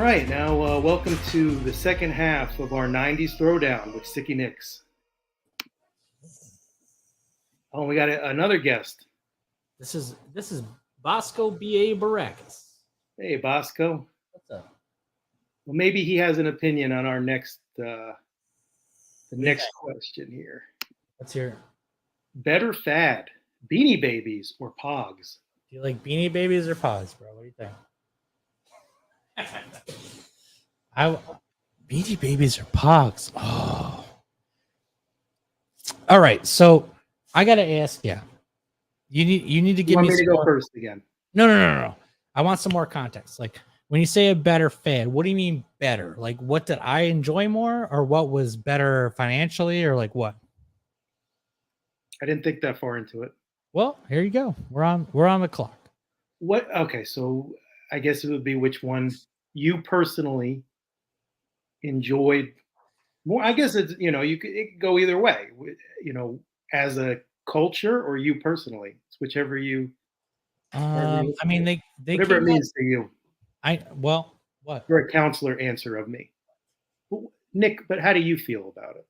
right, now welcome to the second half of our 90s Throwdown with Sticky Nicks. Oh, we got another guest. This is Bosco B.A. Baracus. Hey, Bosco. What's up? Well, maybe he has an opinion on our next question here. Let's hear it. Better fad, Beanie Babies or Pogs? Do you like Beanie Babies or Pogs, bro? What do you think? Beanie Babies or Pogs? Oh. All right, so I gotta ask you. You need to give me. Want me to go first again? No. I want some more context. Like when you say a better fad, what do you mean better? Like what did I enjoy more, or what was better financially, or like what? I didn't think that far into it. Well, here you go. We're on the clock. What? Okay, so I guess it would be which one you personally enjoyed more. I guess it's it could go either way. As a culture or you personally. It's whichever you. I mean they whatever it means to you. What? You're a counselor answer of me, Nick. But how do you feel about it?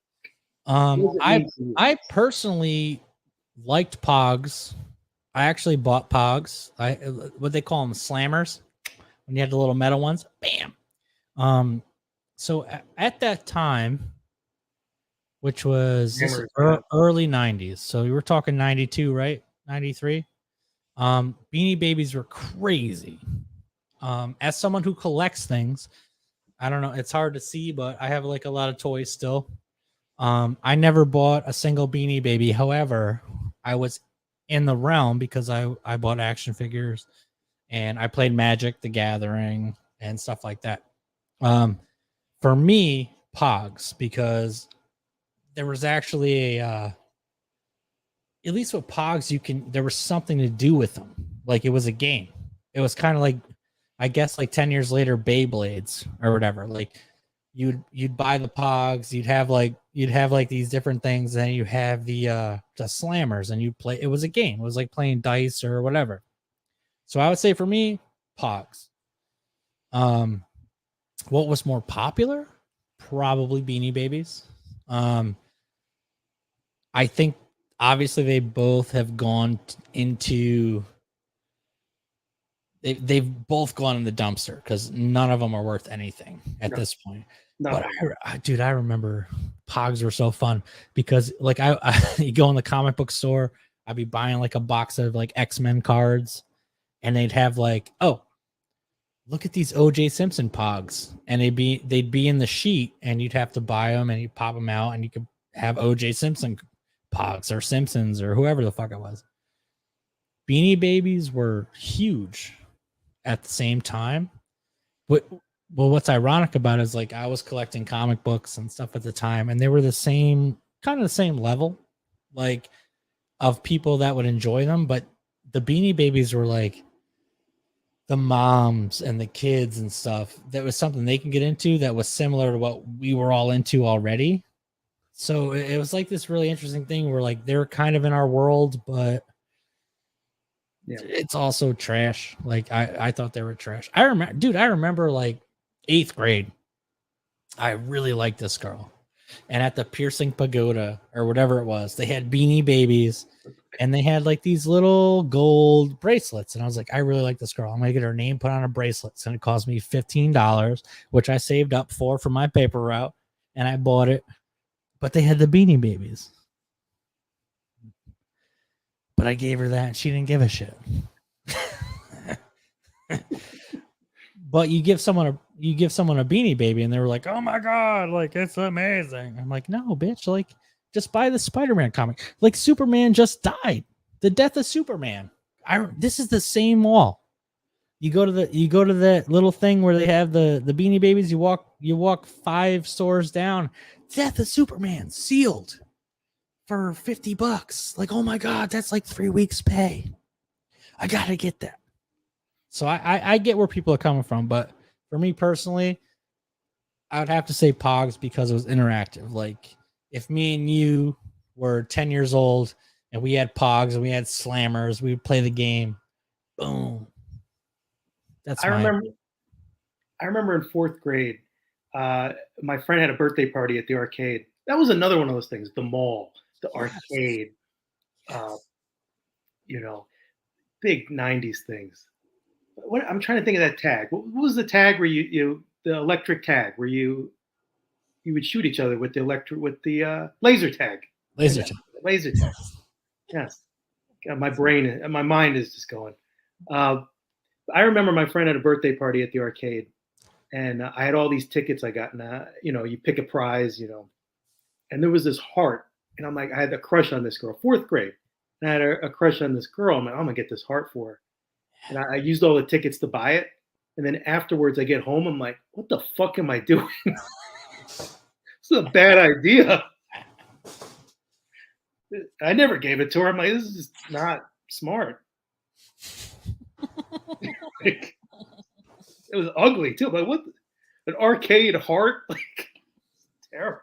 I personally liked Pogs. I actually bought Pogs. What they call them, slammers, when you had the little metal ones. Bam. So at that time, which was early 90s. So we were talking 92, right? 93. Beanie Babies were crazy. As someone who collects things, I don't know, it's hard to see, but I have like a lot of toys still. I never bought a single Beanie Baby. However, I was in the realm because I bought action figures and I played Magic the Gathering and stuff like that. For me, Pogs, because there was actually at least with Pogs, there was something to do with them. Like it was a game. It was kind of like, I guess, like 10 years later, Beyblades or whatever. Like you'd buy the Pogs, you'd have like these different things, and you have the slammers, and you play. It was a game. It was like playing dice or whatever. So I would say for me, Pogs. What was more popular? Probably Beanie Babies. I think obviously they both have gone into. They've both gone in the dumpster because none of them are worth anything at this point. No. But I remember Pogs were so fun because like you go in the comic book store, I'd be buying like a box of like X-Men cards, and they'd have like, oh, look at these OJ Simpson Pogs, and they'd be in the sheet, and you'd have to buy them, and you pop them out, and you could have OJ Simpson Pogs or Simpsons or whoever the fuck it was. Beanie Babies were huge at the same time. What's ironic about it is like I was collecting comic books and stuff at the time, and they were the same level, like of people that would enjoy them. But the Beanie Babies were like the moms and the kids and stuff. That was something they can get into that was similar to what we were all into already. So it was like this really interesting thing where like they're kind of in our world, but yeah, it's also trash. Like I thought they were trash. I remember like 8th grade. I really liked this girl. And at the Piercing Pagoda or whatever it was, they had Beanie Babies and they had like these little gold bracelets. And I was like, I really like this girl. I'm going to get her name put on a bracelet. And it cost me $15, which I saved up for my paper route. And I bought it. But they had the Beanie Babies. But I gave her that and she didn't give a shit. But you give someone a Beanie Baby and they were like, oh my God, like it's amazing. I'm like, no, bitch, like just buy the Spider-Man comic. Like Superman just died. The death of Superman. This is the same wall. You go to that little thing where they have the Beanie Babies. You walk 5 stores down. Death of Superman sealed for $50. Like, oh my God, that's like 3 weeks pay. I gotta get that. So I get where people are coming from, but for me personally, I would have to say Pogs because it was interactive. Like if me and you were 10 years old and we had Pogs and we had slammers, we would play the game. Boom. I remember. I remember in fourth grade, my friend had a birthday party at the arcade. That was another one of those things. The mall, the Yes. arcade, uh, Yes. you know, big '90s things. What I'm trying to think of that tag. What was the tag where you the electric tag where you would shoot each other with the electric with the laser tag? Laser tag. Laser tag. Yes. God, my brain and my mind is just going. Uh, I remember my friend had a birthday party at the arcade, and I had all these tickets I got. And you pick a prize, and there was this heart, and I'm like, I had a crush on this girl, fourth grade, and I had a crush on this girl. I'm like, I'm gonna get this heart for her, and I used all the tickets to buy it, and then afterwards I get home, I'm like, what the fuck am I doing? This is a bad idea. I never gave it to her. I'm like, this is just not smart. Like, it was ugly too. But what an arcade heart? Like terrible.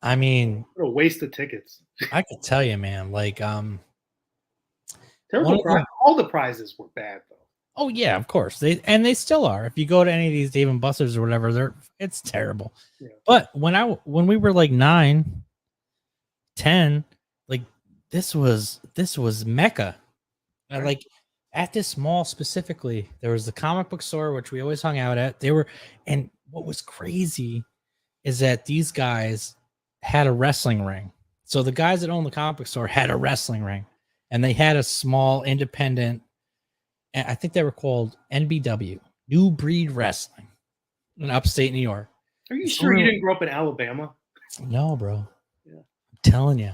I mean, what a waste of tickets. I could tell you, man. Like, terrible prize. All the prizes were bad though. Oh yeah, of course. They still are. If you go to any of these Dave and Buster's or whatever, it's terrible. Yeah. But when we were like 9, 10, like this was Mecca. Right. Like at this mall specifically, there was the comic book store, which we always hung out at. And what was crazy is that these guys had a wrestling ring. So the guys that owned the comic book store had a wrestling ring, and they had a small independent, I think they were called NBW, New Breed Wrestling, in upstate New York. Are you sure you didn't grow up in Alabama? No, bro. Yeah. I'm telling you,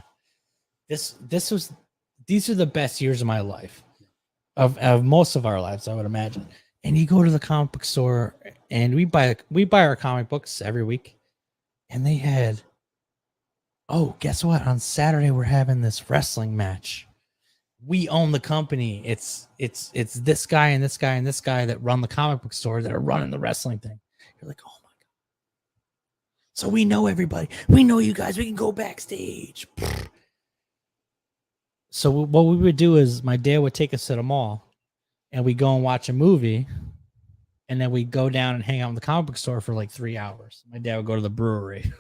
these are the best years of my life, of most of our lives, I would imagine. And you go to the comic book store, and we buy our comic books every week, and they had, oh, guess what? On Saturday we're having this wrestling match. We own the company. It's this guy and this guy and this guy that run the comic book store that are running the wrestling thing. You're like, oh my God. So we know everybody. We know you guys. We can go backstage. So what we would do is my dad would take us to the mall, and we go and watch a movie, and then we go down and hang out in the comic book store for like 3 hours. My dad would go to the brewery,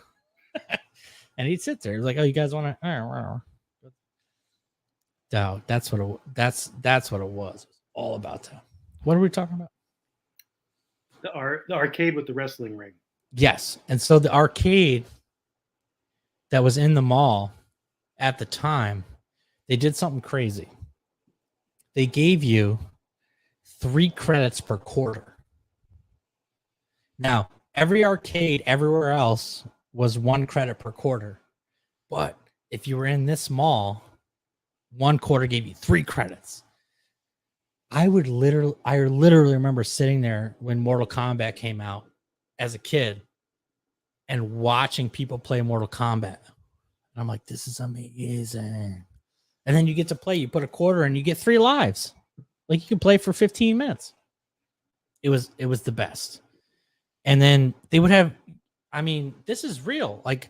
and he'd sit there. He's like, oh, you guys want to? No, that's what it was. All about that. What are we talking about? The arcade with the wrestling ring. Yes. And so the arcade that was in the mall at the time, they did something crazy. They gave you 3 credits per quarter. Now, every arcade everywhere else was 1 credit per quarter. But if you were in this mall, 1 quarter gave you 3 credits. I literally remember sitting there when Mortal Kombat came out as a kid and watching people play Mortal Kombat. And I'm like, this is amazing. And then you get to play, you put a quarter and you get 3 lives. Like you can play for 15 minutes. It was the best. And then they would have, I mean, this is real. Like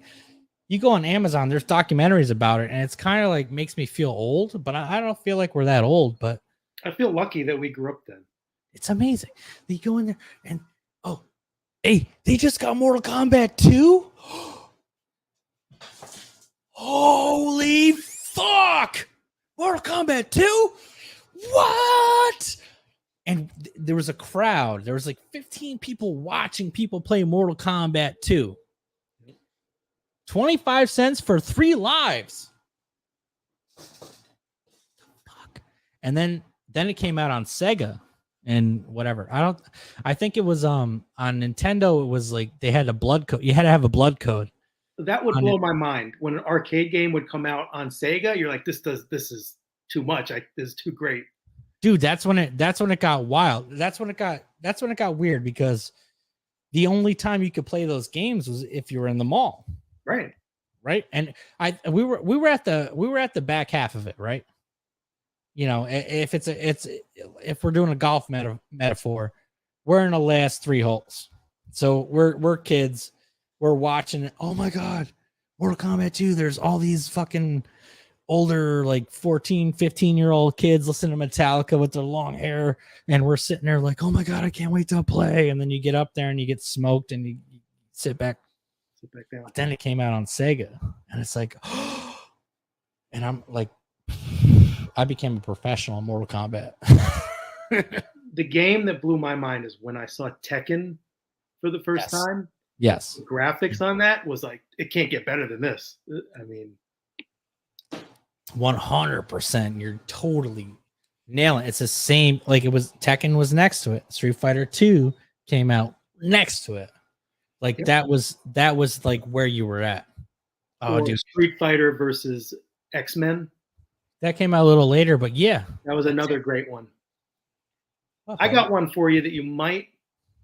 you go on Amazon, there's documentaries about it, and it's kind of like makes me feel old, but I don't feel like we're that old, but I feel lucky that we grew up then. It's amazing. You go in there and, oh, hey, they just got Mortal Kombat 2? Holy fuck! Mortal Kombat 2? What? And there was a crowd. There was like 15 people watching people play Mortal Kombat 2. 25 cents for 3 lives. Fuck. And then it came out on Sega and whatever. I think it was on Nintendo. It was like they had a blood code. You had to have a blood code. That would blow my mind. When an arcade game would come out on Sega, you're like, this is too much. This is too great. Dude, that's when it got wild. That's when it got weird, because the only time you could play those games was if you were in the mall. Right. Right. And we were at the back half of it, right? You know, if we're doing a golf metaphor, we're in the last 3 holes. So we're kids, we're watching it. Oh my God, Mortal Kombat 2. There's all these fucking older, like 14, 15-year-old kids listening to Metallica with their long hair, and we're sitting there like, oh my god, I can't wait to play. And then you get up there and you get smoked and you sit back down. But then it came out on Sega, and it's like, and I'm like, I became a professional in Mortal Kombat. The game that blew my mind is when I saw Tekken for the first time. Yes. The graphics on that was like, it can't get better than this. I mean, 100%. You're totally nailing it. It's the same. Like, it was Tekken was next to it. Street Fighter 2 came out next to it. Like, that was like where you were at. Oh, dude. Street Fighter versus X-Men. That came out a little later, but yeah. That was another great one. Okay. I got one for you that you might,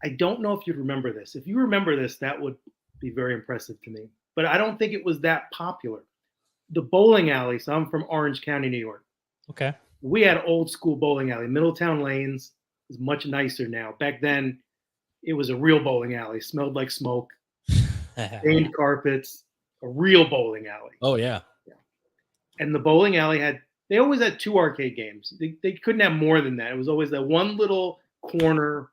I don't know if you'd remember this. If you remember this, that would be very impressive to me. But I don't think it was that popular. The bowling alley. So I'm from Orange County, New York. Okay. We had old school bowling alley. Middletown Lanes is much nicer now. Back then, it was a real bowling alley. Smelled like smoke. Stained carpets. A real bowling alley. Oh, yeah. And the bowling alley they always had 2 arcade games. They couldn't have more than that. It was always that one little corner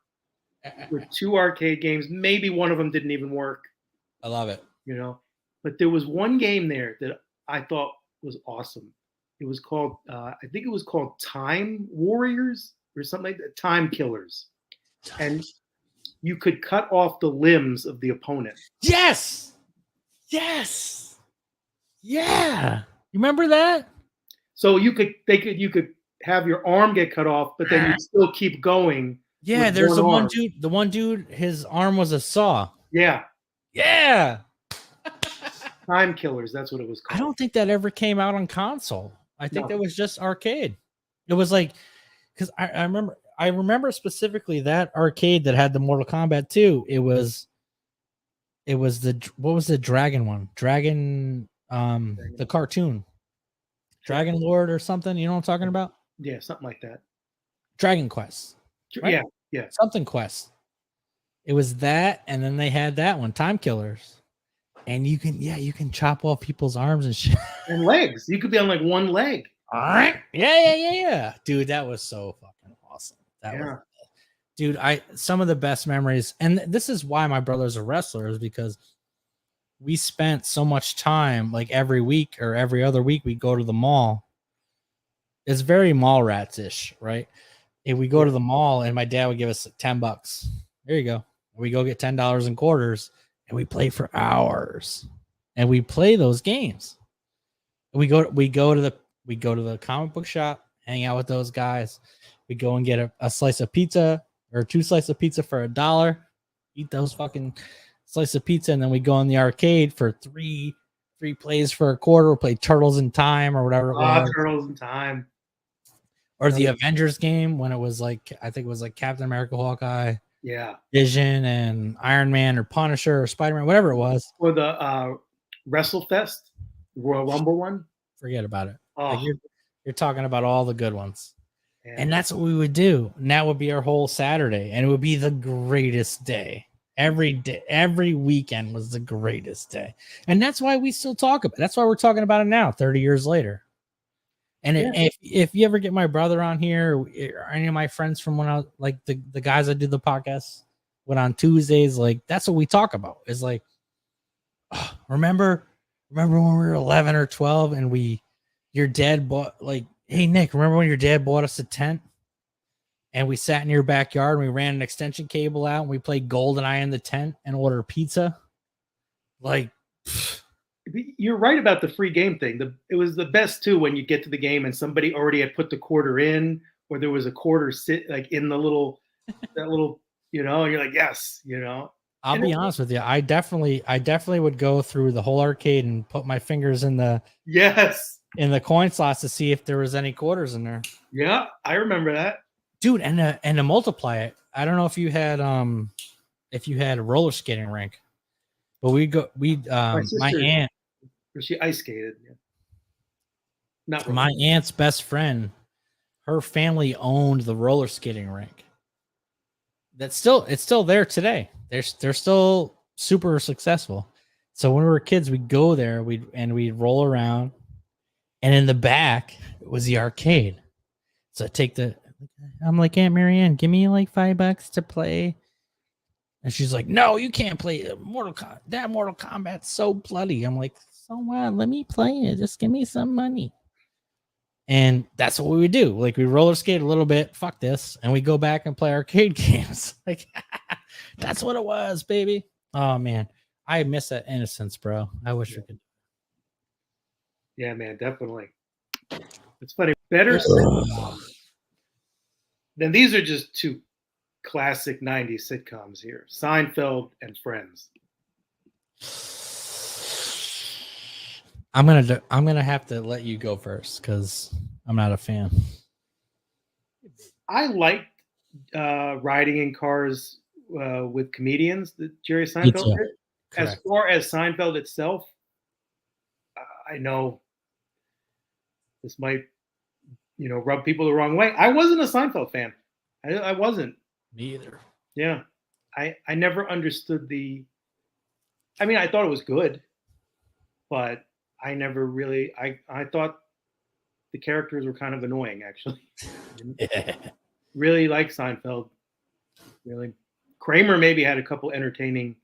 with 2 arcade games. Maybe one of them didn't even work. I love it. You know, but there was one game there that I thought was awesome. It was called, I think it was called Time Warriors or something like that. Time Killers. And you could cut off the limbs of the opponent. Yes. Yes. Yeah. You remember that? So you could have your arm get cut off, but then you still keep going. Yeah, there's one dude. The one dude, his arm was a saw. Yeah. Yeah. Time Killers, that's what it was called. I don't think that ever came out on console. I think that was just arcade. It was like, because I remember specifically that arcade that had the Mortal Kombat 2. It was what was the dragon one? The cartoon. Dragon Lord or something, you know what I'm talking about? Yeah, something like that. Dragon Quest. Right? Yeah. Something Quest. It was that, and then they had that one, Time Killers. And you can chop off people's arms and shit. And legs. You could be on like one leg. Yeah. Dude, that was so fucking awesome. Dude, some of the best memories, and this is why my brother's a wrestler, is because we spent so much time, like every week or every other week, we go to the mall. It's very mall rats-ish, right? If we go to the mall and my dad would give us $10. There you go. We go get $10 in quarters and we play for hours. And we play those games. We go to the comic book shop, hang out with those guys. We go and get a slice of pizza or 2 slices of pizza for $1. Eat those fucking slice of pizza, and then we go in the arcade for three plays for a quarter. We'll play Turtles in Time or whatever it was. Turtles in Time. Or the Avengers game when it was like, I think it was like Captain America, Hawkeye, Vision, and Iron Man or Punisher or Spider-Man, whatever it was. Or the WrestleFest, Royal Rumble one. Forget about it. Oh. Like you're talking about all the good ones. Yeah. And that's what we would do. And that would be our whole Saturday. And it would be the greatest day. Every day, every weekend was the greatest day. And that's why we still talk about it. That's why we're talking about it now, 30 years later. And if you ever get my brother on here or any of my friends from when I was like the guys that do the podcast went on Tuesdays, like that's what we talk about. Is like, remember when we were 11 or 12 and your dad bought, like, hey Nick, remember when your dad bought us a tent? And we sat in your backyard and we ran an extension cable out and we played GoldenEye in the tent and ordered pizza. Like, you're right about the free game thing. It was the best too when you get to the game and somebody already had put the quarter in, or there was a quarter sit like in the little that little, and you're like, yes, I'll be honest with you. I definitely would go through the whole arcade and put my fingers in the coin slots to see if there was any quarters in there. Yeah, I remember that. Dude, and to multiply it, I don't know if you had a roller skating rink, but my aunt, she ice skated. Yeah. Not my aunt's best friend, her family owned the roller skating rink. It's still there today. They're still super successful. So when we were kids, we'd go there, we'd roll around, And in the back was the arcade. So I'm like, Aunt Marianne, give me like $5 to play. And she's like, no, you can't play Mortal Kombat. That Mortal Kombat's so bloody. I'm like, so what? Let me play it. Just give me some money. And that's what we would do. Like, we roller skate a little bit. Fuck this. And we go back and play arcade games. Like, that's what it was, baby. Oh, man. I miss that innocence, bro. I wish we could. Yeah, man, definitely. It's funny. Better. Then these are just two classic 90s sitcoms here: Seinfeld and Friends. I'm gonna have to let you go first because I'm not a fan. I liked riding in cars with comedians that Jerry Seinfeld did. Correct. As far as Seinfeld itself, I know this might, rub people the wrong way. I wasn't a Seinfeld fan. I wasn't. Me either. Yeah. I never understood I thought it was good, but I never really, I thought the characters were kind of annoying, actually. Yeah. Really like Seinfeld. Really. Kramer maybe had a couple entertaining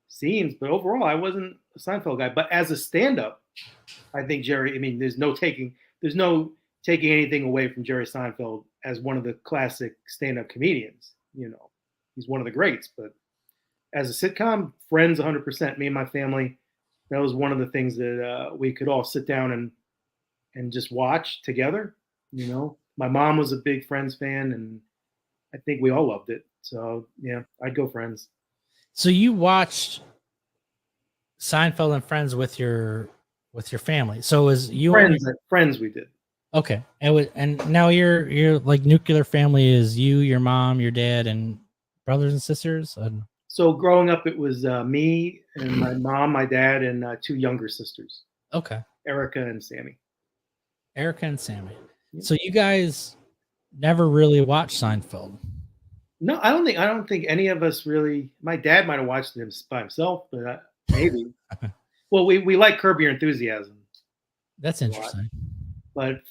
scenes, but overall, I wasn't a Seinfeld guy. But as a stand-up, I think Jerry, there's no taking anything away from Jerry Seinfeld as one of the classic stand-up comedians. He's one of the greats. But as a sitcom, Friends 100%. Me and my family, that was one of the things that we could all sit down and just watch together. My mom was a big Friends fan, and I think we all loved it. So yeah, I'd go Friends. So you watched Seinfeld and Friends with your family. So is you Friends we did. Okay. And now your like nuclear family is you, your mom, your dad, and brothers and sisters? So growing up, it was me and my mom, my dad, and two younger sisters. Okay. Erica and Sammy. Yeah. So you guys never really watched Seinfeld? No, I don't think any of us really. My dad might have watched it by himself, but maybe. Well, we like Curb Your Enthusiasm. That's interesting. But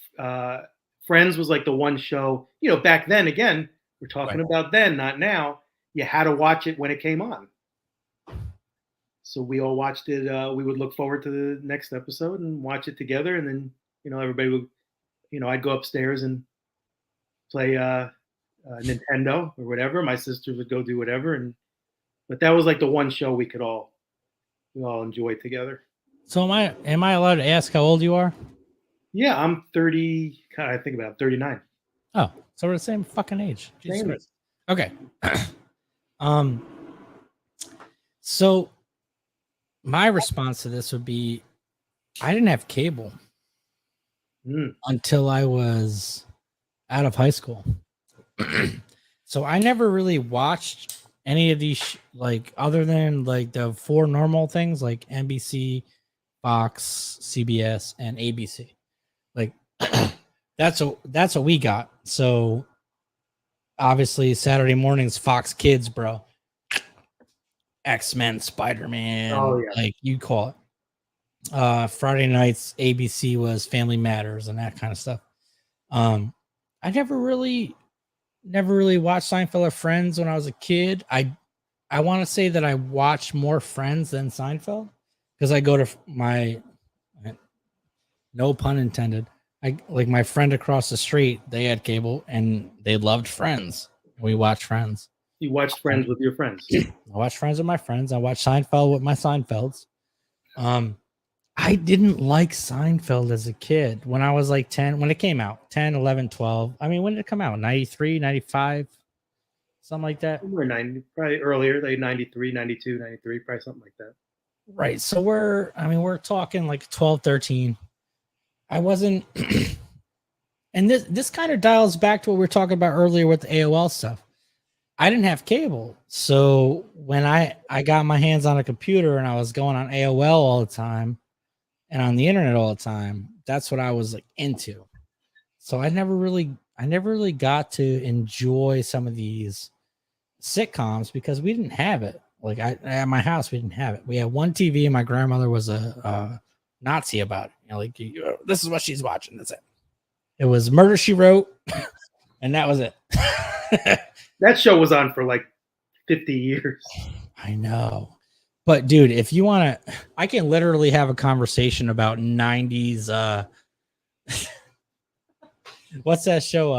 Friends was like the one show, back then, again, we're talking about then, not now. You had to watch it when it came on. So we all watched it. We would look forward to the next episode and watch it together. And then, everybody would, I'd go upstairs and play Nintendo or whatever. My sisters would go do whatever. But that was like the one show we all enjoy together. So am I allowed to ask how old you are? Yeah, I'm 30. I think about 39. Oh, so we're the same fucking age. Same. Okay. So my response to this would be, I didn't have cable until I was out of high school. So I never really watched any of these, other than the four normal things like NBC, Fox, CBS, and ABC. That's what we got. So obviously Saturday mornings, Fox Kids, bro. X-Men, Spider-Man, you call it. Friday nights, ABC was Family Matters and that kind of stuff. I never really watched Seinfeld or Friends when I was a kid. I want to say that I watched more Friends than Seinfeld because I go to my, no pun intended, my friend across the street, they had cable and they loved Friends. We watched Friends. You watched Friends with your friends? I watched Friends with my friends. I watched Seinfeld with my Seinfelds. I didn't like Seinfeld as a kid when I was 10, when it came out, 10, 11, 12. When did it come out? 93, 95, something like that? We're 90, probably earlier, 93, 92, 93, probably something like that. Right. So we're talking 12, 13. I wasn't, and this kind of dials back to what we were talking about earlier with the AOL stuff. I didn't have cable. So when I got my hands on a computer and I was going on AOL all the time and on the internet all the time, that's what I was into. So I never really got to enjoy some of these sitcoms because we didn't have it. At my house, we didn't have it. We had one TV and my grandmother was a Nazi about it. You know, like this is what she's watching. That's it. It was Murder She Wrote, and that was it. That show was on for like 50 years. I know. But dude, if you want to, I can literally have a conversation about 90s what's that show?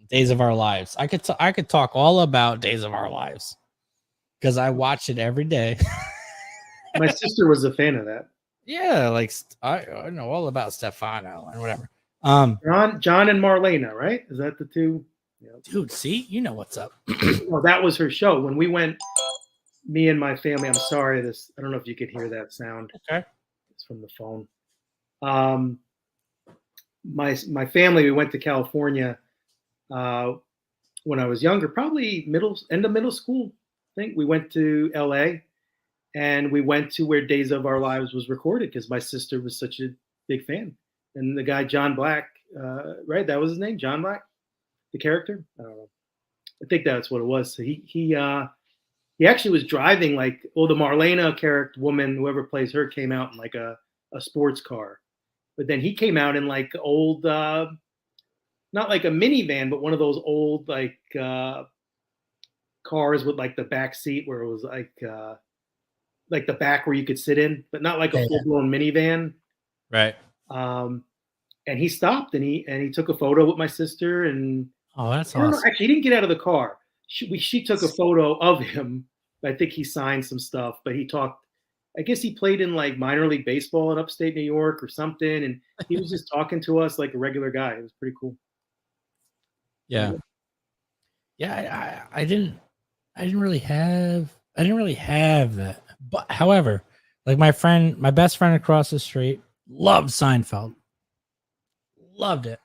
Days of Our Lives. I could talk all about Days of Our Lives because I watch it every day. My sister was a fan of that. Yeah, like I know all about Stefano and whatever. John and Marlena, right? Is that the two? Yeah. Dude, see, you know what's up. Well, that was her show when we went. Me and my family. I'm sorry. I don't know if you can hear that sound. Okay, it's from the phone. My family. We went to California when I was younger, probably end of middle school. I think we went to L.A. and we went to where Days of Our Lives was recorded because my sister was such a big fan. And the guy John Black, right? That was his name, John Black, the character. I don't know. I think that's what it was. So he actually was driving like, the Marlena character woman, whoever plays her, came out in like a sports car, but then he came out in like old, not like a minivan, but one of those old like cars with like the back seat where it was like the back where you could sit in, but not like a full blown minivan. Right. And he stopped and he took a photo with my sister and that's awesome. Actually, he didn't get out of the car. She took a photo of him. I think he signed some stuff, but he talked. I guess he played in like minor league baseball in upstate New York or something, and he was just talking to us like a regular guy. It was pretty cool. Yeah, yeah. I didn't really have that. But however, like my best friend across the street loved Seinfeld. Loved it.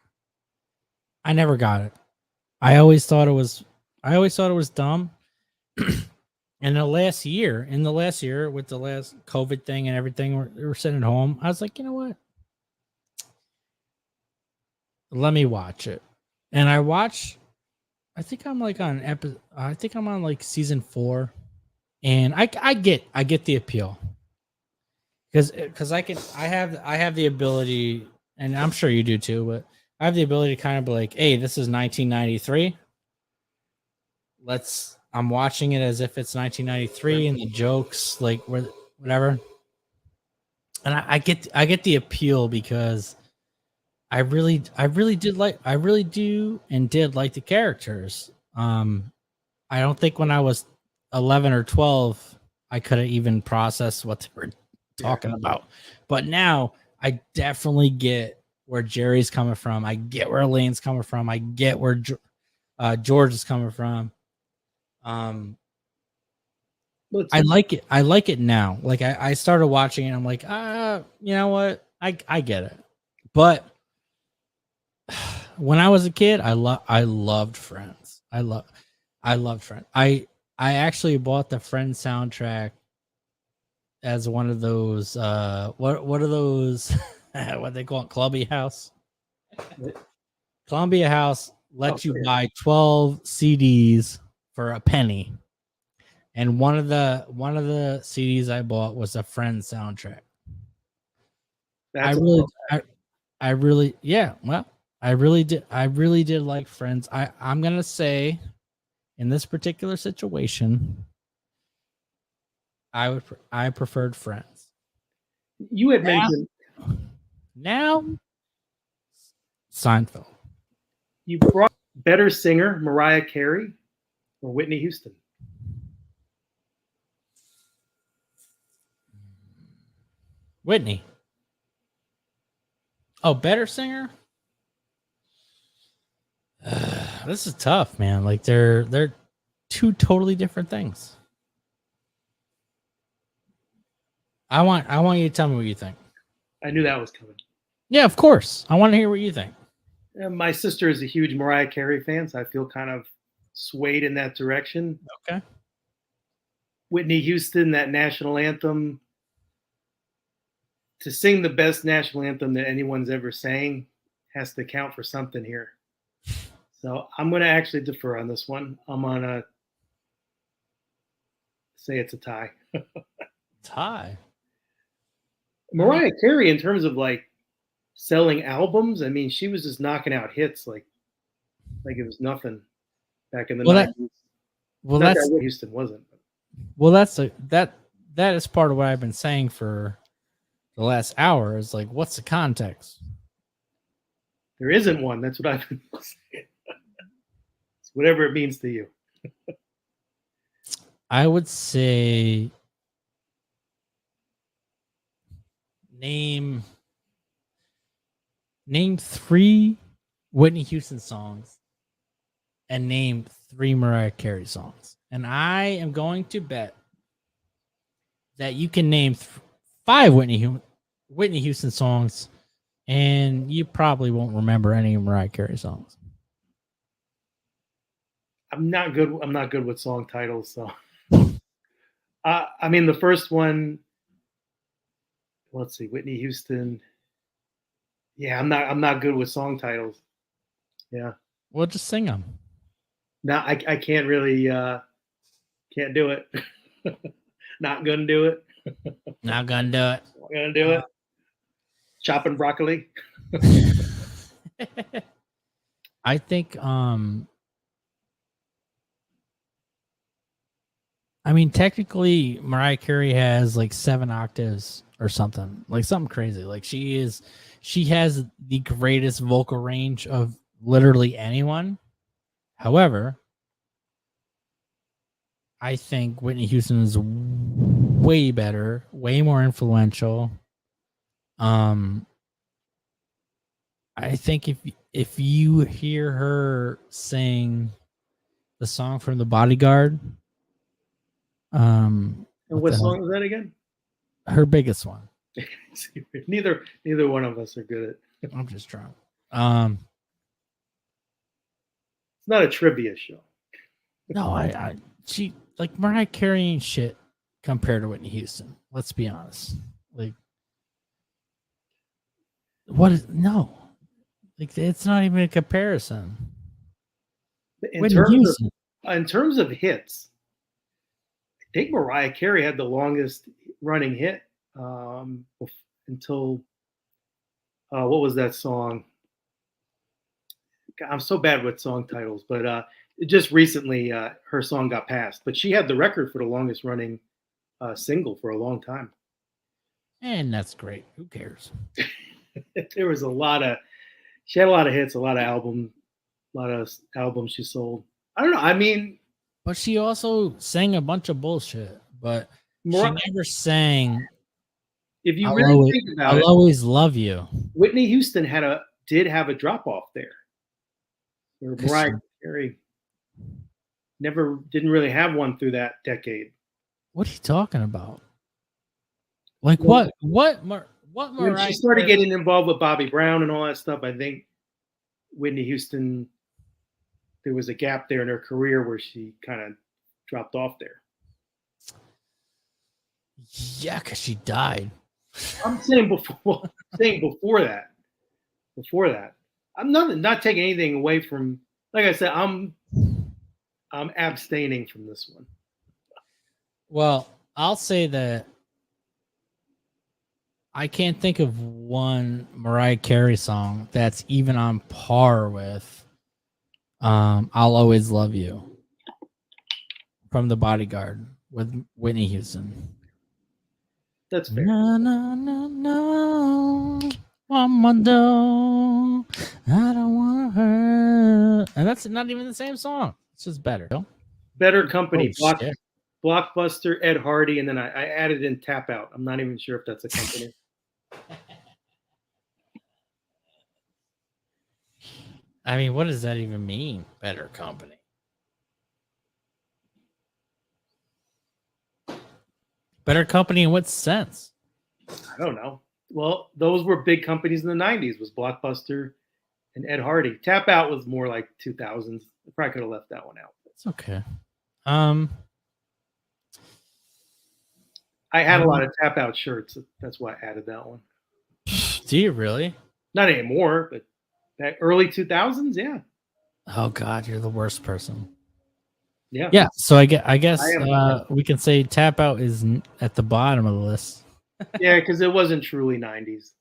I never got it. I always thought it was dumb. In the last year with the last COVID thing and everything, we're sitting at home. I was like, you know what? Let me watch it. And I watched, I think I'm on like season 4. And I get the appeal. Because I have the ability, and I'm sure you do too, but I have the ability to kind of be like, hey, this is 1993. I'm watching it as if it's 1993 and the jokes, like whatever. And I get the appeal because I really do and did like the characters. I don't think when I was 11 or 12, I could have even processed what they were talking about. But now I definitely get where Jerry's coming from. I get where Elaine's coming from. I get where George is coming from. I like it. I like it now. Like I started watching it and I'm like, you know what? I get it. But when I was a kid, I loved Friends. I loved Friends. I actually bought the Friends soundtrack as one of those what are those what they call it, Columbia House. Columbia House lets you buy 12 CDs for a penny. And one of the CDs I bought was a Friends soundtrack. I really did like Friends. I'm gonna say in this particular situation, I preferred Friends. You had mentioned now Seinfeld. You brought better singer Mariah Carey or Whitney Houston? Whitney. Oh, better singer? This is tough, man. Like they're two totally different things. I want you to tell me what you think. I knew that was coming. Yeah, of course. I want to hear what you think. My sister is a huge Mariah Carey fan, so I feel kind of swayed in that direction. Okay. Whitney Houston, that national anthem. To sing the best national anthem that anyone's ever sang has to count for something here. So I'm going to actually defer on this one. I'm going to say it's a tie. Tie? Mariah Carey, in terms of like selling albums, I mean, she was just knocking out hits like it was nothing back in the Well, that 90s. well Not that that's Whitney Houston wasn't. well that's a that is part of what I've been saying for the last hour. Is like, what's the context? There isn't one. That's what I've been saying. It's whatever it means to you. I would say name 3 Whitney Houston songs and name 3 Mariah Carey songs. And I am going to bet that you can name 5 Whitney Houston songs, and you probably won't remember any Mariah Carey songs. I'm not good. I'm not good with song titles. So, I mean, the first one. Let's see, Whitney Houston. Yeah, I'm not good with song titles. Yeah. Well, just sing them. No, I can't really. Can't do it. Not gonna do it. Not gonna do it. Not gonna do it. Chopping broccoli. I think I mean, technically Mariah Carey has like 7 octaves or something. Like something crazy. Like she has the greatest vocal range of literally anyone. However, I think Whitney Houston is way better, way more influential. I think if you hear her sing the song from The Bodyguard, And what song was that again? Her biggest one. neither one of us are good at. I'm just drunk. It's not a trivia show. No, she like Mariah Carey ain't shit compared to Whitney Houston. Let's be honest. Like, what is no? Like, it's not even a comparison. In terms of hits, I think Mariah Carey had the longest running hit until what was that song? God, I'm so bad with song titles, but just recently her song got passed. But she had the record for the longest running single for a long time. And that's great. Who cares? There was she had a lot of hits, a lot of albums she sold. I don't know. I mean, but she also sang a bunch of bullshit. But she never sang. If you really think about it, I'll always love you. Whitney Houston did have a drop off there. Where Mariah Carey didn't really have one through that decade. What are you talking about? Like what Mariah? When she started getting involved with Bobby Brown and all that stuff, I think Whitney Houston, there was a gap there in her career where she kind of dropped off there. Yeah, because she died. I'm saying before that. Before that. I'm not taking anything away from, like I said, I'm abstaining from this one. Well, I'll say that I can't think of one Mariah Carey song that's even on par with I'll Always Love You from The Bodyguard with Whitney Houston. That's fair. No, no, no, no. One more door. I don't want her. And that's not even the same song. It's just better. Better Company. Oh, Blockbuster, Ed Hardy, and then I added in Tap Out. I'm not even sure if that's a company. I mean, what does that even mean? Better Company. Better Company in what sense? I don't know. Well, those were big companies in the 90s, was Blockbuster and Ed Hardy. Tap Out was more like 2000s. I probably could have left that one out. It's okay. I had a lot of Tap Out shirts. That's why I added that one. Do you really? Not anymore, but that early 2000s, yeah. Oh God, you're the worst person. Yeah. Yeah. So I guess we can say Tap Out is at the bottom of the list. Yeah, because it wasn't truly 90s.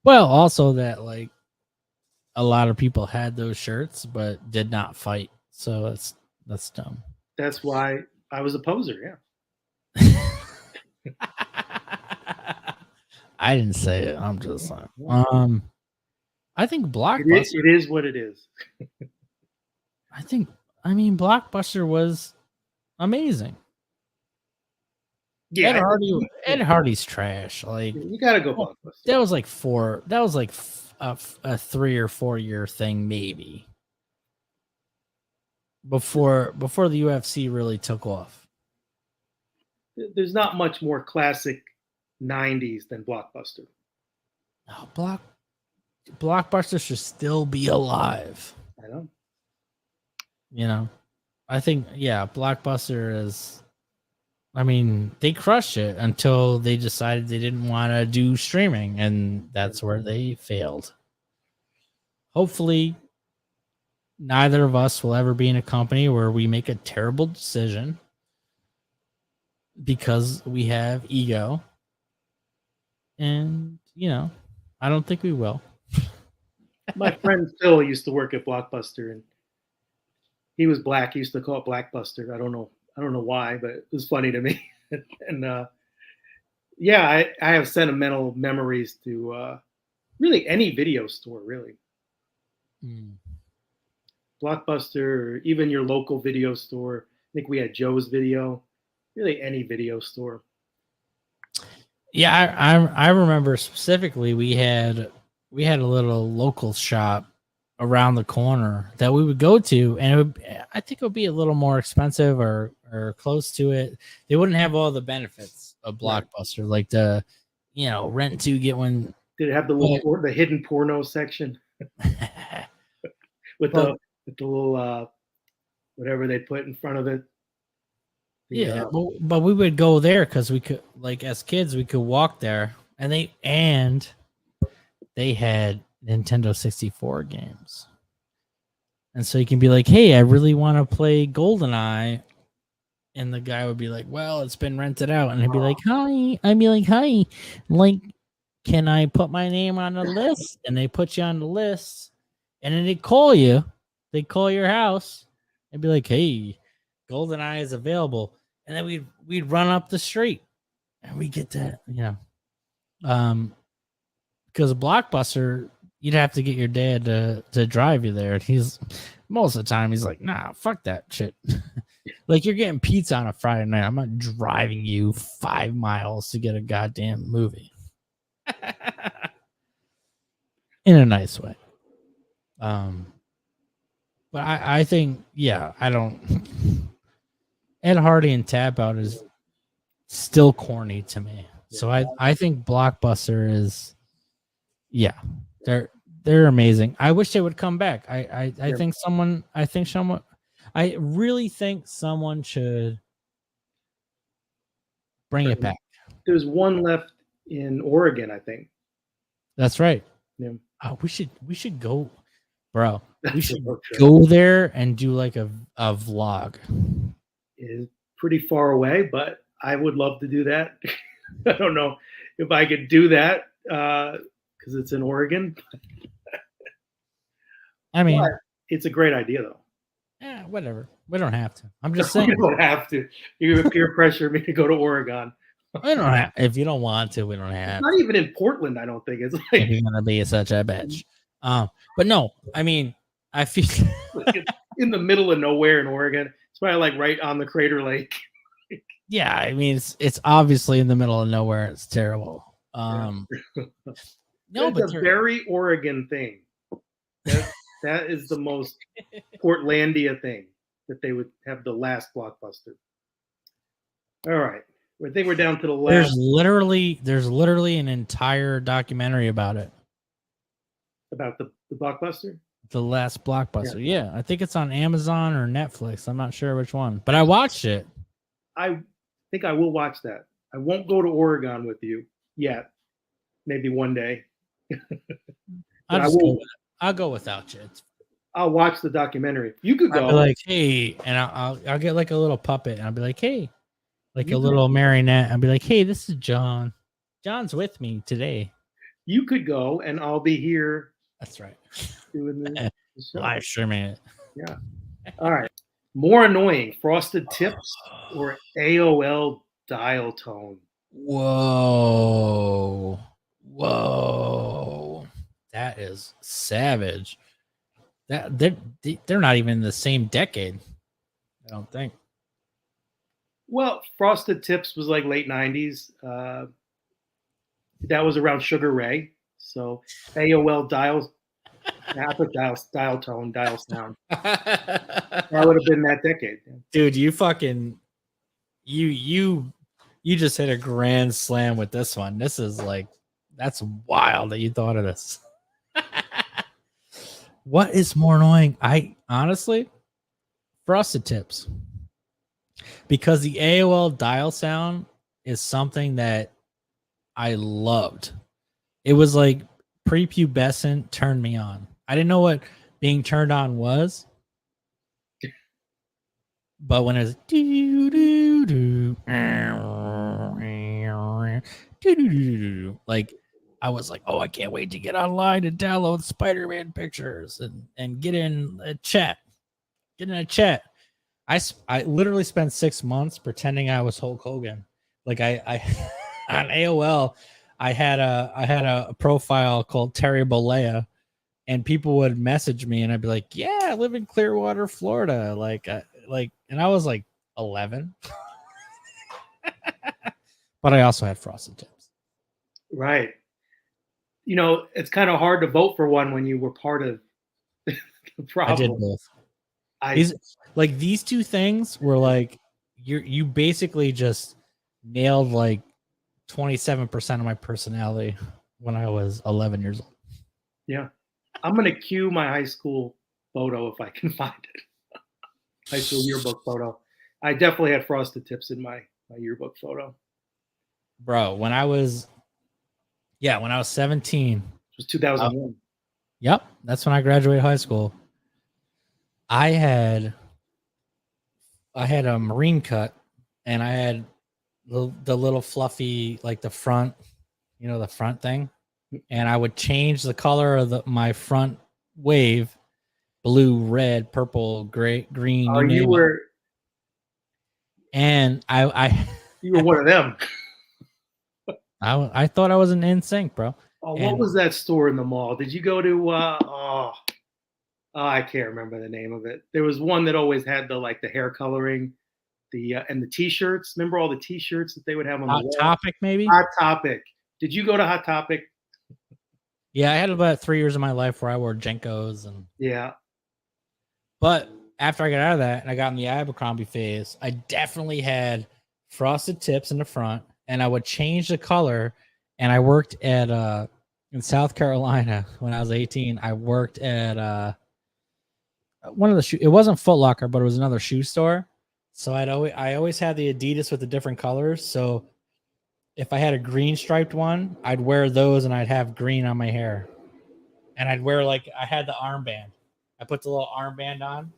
Well, also that like a lot of people had those shirts but did not fight. So that's dumb. That's why I was a poser. Yeah. I didn't say it. I'm just saying. Yeah. I think It is what it is. I think I mean Blockbuster was amazing. Yeah, Ed Hardy's trash. Like you gotta go Blockbuster. that was like a 3 or 4 year thing maybe before the UFC really took off. There's not much more classic 90s than Blockbuster. Oh, Blockbuster should still be alive. I know. You know, I think Blockbuster is. I mean, they crushed it until they decided they didn't want to do streaming, and that's where they failed. Hopefully, neither of us will ever be in a company where we make a terrible decision because we have ego. And, I don't think we will. My friend Phil used to work at Blockbuster, and he was black. He used to call it Blackbuster. I don't know why, but it was funny to me. And I have sentimental memories to really any video store, really. Blockbuster, or even your local video store. I think we had Joe's Video. Really, any video store. Yeah, I remember specifically we had a little local shop around the corner that we would go to, and I think it would be a little more expensive or close to it. They wouldn't have all the benefits of Blockbuster, right, like the rent 2 get 1. Did it have the hidden porno section with the little whatever they put in front of it? Yeah, but we would go there because we could, like, as kids, we could walk there, and they had Nintendo 64 games, and so you can be like, "Hey, I really want to play GoldenEye," and the guy would be like, "Well, it's been rented out," and he'd be like, "Hi," I'd be like, "Hi, like, can I put my name on the list?" And they put you on the list, and then they call you, your house, and be like, "Hey, GoldenEye is available." And then we'd run up the street, and we get that, because a Blockbuster, you'd have to get your dad to drive you there. And he's most of the time he's like, "Nah, fuck that shit." Like, you're getting pizza on a Friday night. I'm not driving you 5 miles to get a goddamn movie. In a nice way. But I think, I don't. Ed Hardy and Tap Out is still corny to me. So I think Blockbuster is, they're amazing. I wish they would come back. I really think someone should bring it back. There's one left in Oregon, I think. That's right. Yeah. Oh, we should go, bro. We should go there and do like a vlog. Is pretty far away, but I would love to do that. I don't know if I could do that because it's in Oregon. I mean, but it's a great idea, though. Yeah, whatever. We don't have to. I'm just saying. You don't have to. You peer pressure me to go to Oregon. We don't have. If you don't want to, we don't have. It's not even in Portland. I don't think it's like if you're gonna be such a bitch. But no, I mean, I feel in the middle of nowhere in Oregon. It's probably like right on the Crater Lake. Yeah, I mean, it's obviously in the middle of nowhere. It's terrible. No, but it's a very Oregon thing. That is the most Portlandia thing that they would have the last Blockbuster. All right. I think we're down to the last. There's literally an entire documentary about it. About the Blockbuster? The last Blockbuster. Yeah, I think it's on Amazon or Netflix. I'm not sure which one, but I watched it. I think I will watch that. I won't go to Oregon with you yet. Maybe one day. I'll go without you. I'll watch the documentary. You could go. I'll be like, hey, and I'll get like a little puppet, and I'll be like, hey, like a little marionette. I'll be like, hey, this is John. John's with me today. You could go, and I'll be here. That's right. Doing the show. Live streaming it. Yeah. All right. More annoying, frosted tips or AOL dial tone? Whoa. That is savage. That they're not even in the same decade. I don't think. Well, frosted tips was like late 90s. That was around Sugar Ray. So AOL dial tone, dial sound. That would have been that decade. Dude, you fucking you just hit a grand slam with this one. This is like, that's wild that you thought of this. What is more annoying? I honestly, frosted tips, because the AOL dial sound is something that I loved. It was like prepubescent, turned me on. I didn't know what being turned on was, but when it's like, I was like, oh, I can't wait to get online and download Spider-Man pictures and get in a chat. Get in a chat. I literally spent 6 months pretending I was Hulk Hogan. Like I on AOL, I had a profile called Terry Bollea, and people would message me, and I'd be like, "Yeah, I live in Clearwater, Florida." And I was like 11, but I also had frosted tips. Right. You know, it's kind of hard to vote for one when you were part of the problem. I did both. These two things were like, you basically just nailed like 27% of my personality when I was 11 years old. Yeah. I'm going to cue my high school photo if I can find it. High school yearbook photo. I definitely had frosted tips in my yearbook photo. Bro, when I was 17. It was 2001. Yep. That's when I graduated high school. I had a marine cut, and I had the little fluffy, like the front, the front thing. And I would change the color of my front wave: blue, red, purple, gray, green. Oh, you were. And you were one of them. I thought I was an NSYNC, bro. Oh, what was that store in the mall? Did you go to? I can't remember the name of it. There was one that always had the hair coloring, and the T-shirts. Remember all the T-shirts that they would have on the wall? Hot Topic, maybe. Hot Topic. Did you go to Hot Topic? Yeah, I had about 3 years of my life where I wore Jenkos and. Yeah. But after I got out of that and I got in the Abercrombie phase, I definitely had frosted tips in the front, and I would change the color. And I worked at in South Carolina when I was 18. I worked at one of the it wasn't Foot Locker, but it was another shoe store. So I always had the Adidas with the different colors. So if I had a green striped one, I'd wear those, and I'd have green on my hair. And I'd wear I had the armband. I put the little armband on.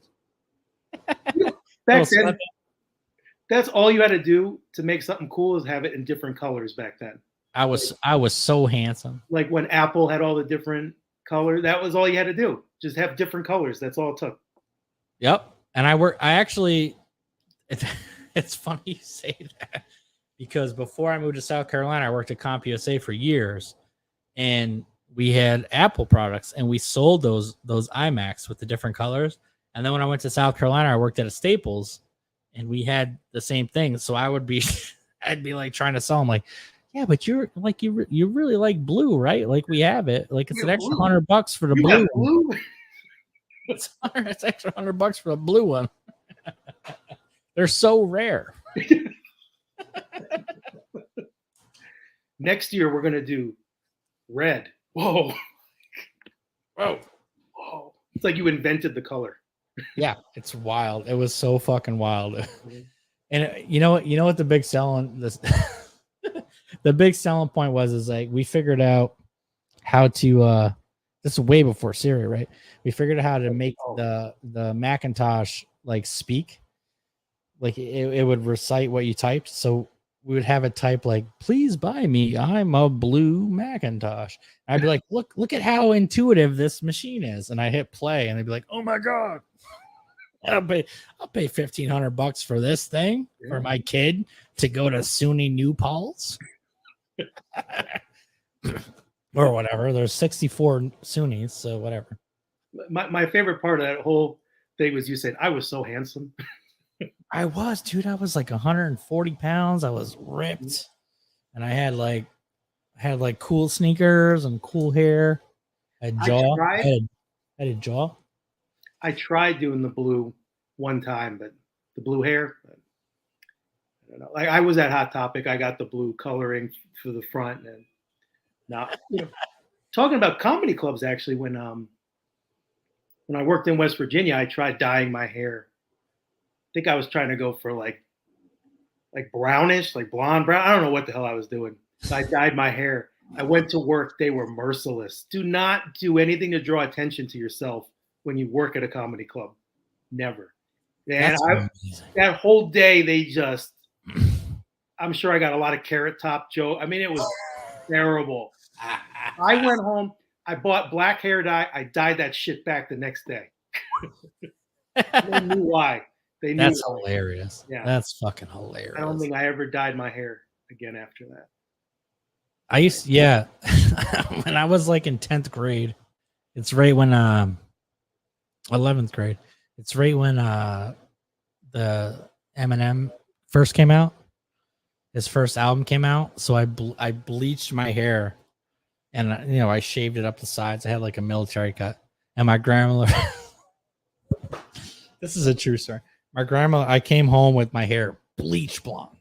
Back then, that's all you had to do to make something cool, is have it in different colors back then. I was so handsome. Like when Apple had all the different colors, that was all you had to do. Just have different colors. That's all it took. Yep. And it's funny you say that, because before I moved to South Carolina, I worked at CompUSA for years, and we had Apple products, and we sold those iMacs with the different colors. And then when I went to South Carolina, I worked at a Staples, and we had the same thing. So I'd be like trying to sell them, like, yeah, but you're like, you really like blue, right? Like, we have it. Like, it's an extra $100 for the blue one. It's extra $100 for the blue one. They're so rare. Next year we're gonna do red. Whoa. It's like you invented the color. Yeah, it's wild. It was so fucking wild. And you know what the big selling the big selling point was, is like, we figured out how to this is way before Siri, right? We figured out how to make the Macintosh like speak. Like it would recite what you typed. So we would have it type like, please buy me, I'm a blue Macintosh. I'd be like, look at how intuitive this machine is. And I hit play and they'd be like, oh my God, I'll pay $1,500 for this thing for my kid to go to SUNY New Paltz. Or whatever. There's 64 SUNYs, so whatever. My favorite part of that whole thing was you said I was so handsome. I was, dude. I was like 140 pounds. I was ripped, and I had like cool sneakers and cool hair. I had jaw. I had a jaw. I tried doing the blue one time, but the blue hair. I don't know. Like I was at Hot Topic. I got the blue coloring for the front, and now talking about comedy clubs. Actually, when I worked in West Virginia, I tried dyeing my hair. I think I was trying to go for like brownish, like blonde brown. I don't know what the hell I was doing. So I dyed my hair. I went to work. They were merciless. Do not do anything to draw attention to yourself when you work at a comedy club. Never. And that whole day, they just, I'm sure I got a lot of Carrot Top joke. I mean, it was terrible. I went home. I bought black hair dye. I dyed that shit back the next day. They knew why. They knew. That's hilarious. Yeah, that's fucking hilarious. I don't think I ever dyed my hair again after that. I used, when I was like in 10th grade. It's right when 11th grade. It's right when the Eminem first came out. His first album came out, so I bleached my hair, and I shaved it up the sides. I had like a military cut, and my grandmother. This is a true story. My grandma, I came home with my hair bleach blonde,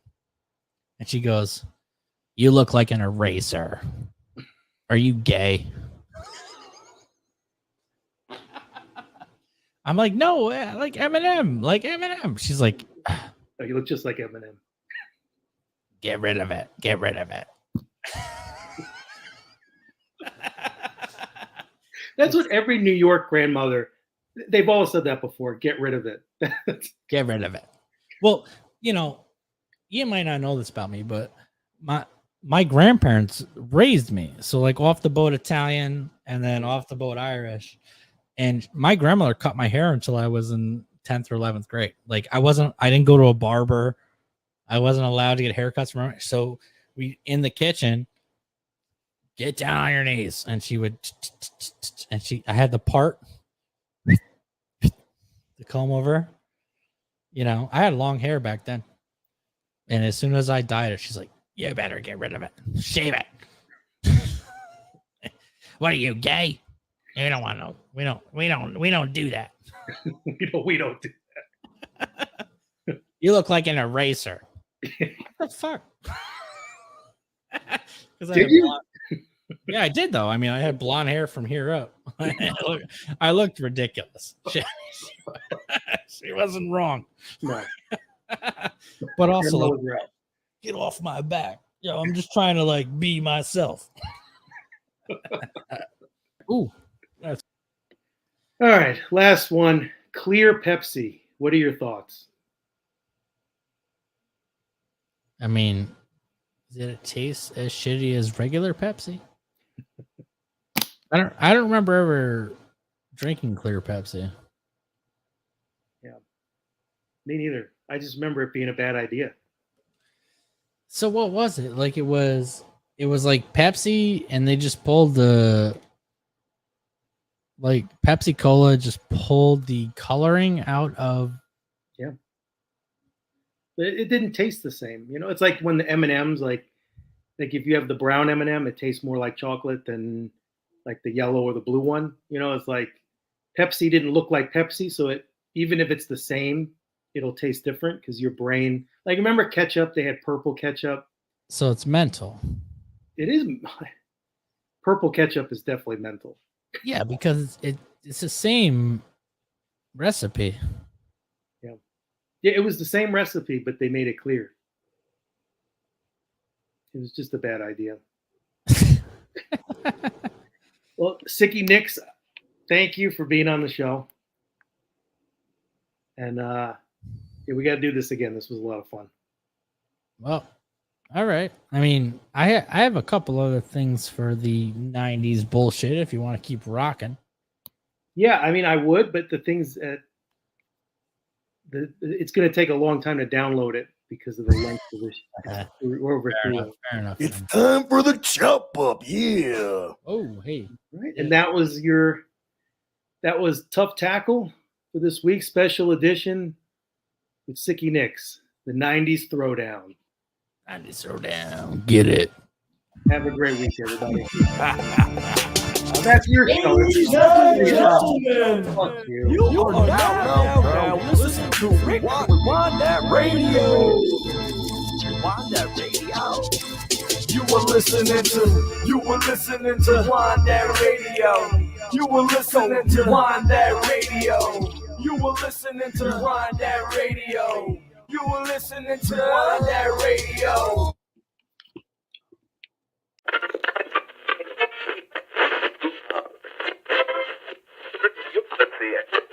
and she goes, "You look like an eraser. Are you gay?" I'm like, "No, like Eminem, like Eminem." She's like, "Oh, you look just like Eminem. Get rid of it. Get rid of it." That's what every New York grandmother, they've all said that before. Get rid of it. Get rid of it. Well, you might not know this about me, but my grandparents raised me. So like off the boat Italian and then off the boat Irish. And my grandmother cut my hair until I was in 10th or 11th grade. Like I didn't go to a barber. I wasn't allowed to get haircuts from her. So we, in the kitchen, get down on your knees. And she would, I had the part to comb over. I had long hair back then. And as soon as I dyed it, she's like, "You better get rid of it. Shave it." What are you, gay? You don't want to. We don't do that. we don't do that. You look like an eraser. What the fuck? Did you? Yeah, I did though. I mean, I had blonde hair from here up. I looked ridiculous. She wasn't wrong. Right. But also, like, get off my back. I'm just trying to like be myself. Ooh. All right, last one. Clear Pepsi. What are your thoughts? I mean, did it taste as shitty as regular Pepsi? I don't remember ever drinking clear Pepsi. Yeah, me neither. I just remember it being a bad idea. So what was it? Like it was like Pepsi, and they just pulled the Pepsi Cola just pulled the coloring out of. Yeah. It didn't taste the same. It's like when the M&Ms, like if you have the brown M&M, it tastes more like chocolate than like the yellow or the blue one. It's like Pepsi didn't look like Pepsi, so even if it's the same, it'll taste different because your brain, like, remember ketchup? They had purple ketchup. So it's mental. It is. Purple ketchup is definitely mental. Yeah, because it's the same recipe. Yeah, it was the same recipe, but they made it clear. It was just a bad idea. Well, Sicky Nicks, thank you for being on the show. And we got to do this again. This was a lot of fun. Well, All right. I mean, I have a couple other things for the 90s bullshit if you want to keep rocking. Yeah, I mean, I would, but the things that it's going to take a long time to download it because of the length of this. We're over Fair 3 enough. Fair enough. It's time for the chop up. Yeah. Oh, hey. Right, and that was Tough Tackle for this week's special edition with Sicky Nicks, the 90s Throwdown. 90s Throwdown. Get it. Have a great week, everybody. That's your show. Ladies and gentlemen, Fuck you. you are now listening to Rewind That Radio. Rewind That Radio. You were listening to Rewind That Radio. You were listening to Rewind That Radio. You were listening to Rewind That Radio. You were listening to Rewind That Radio. Let's see it.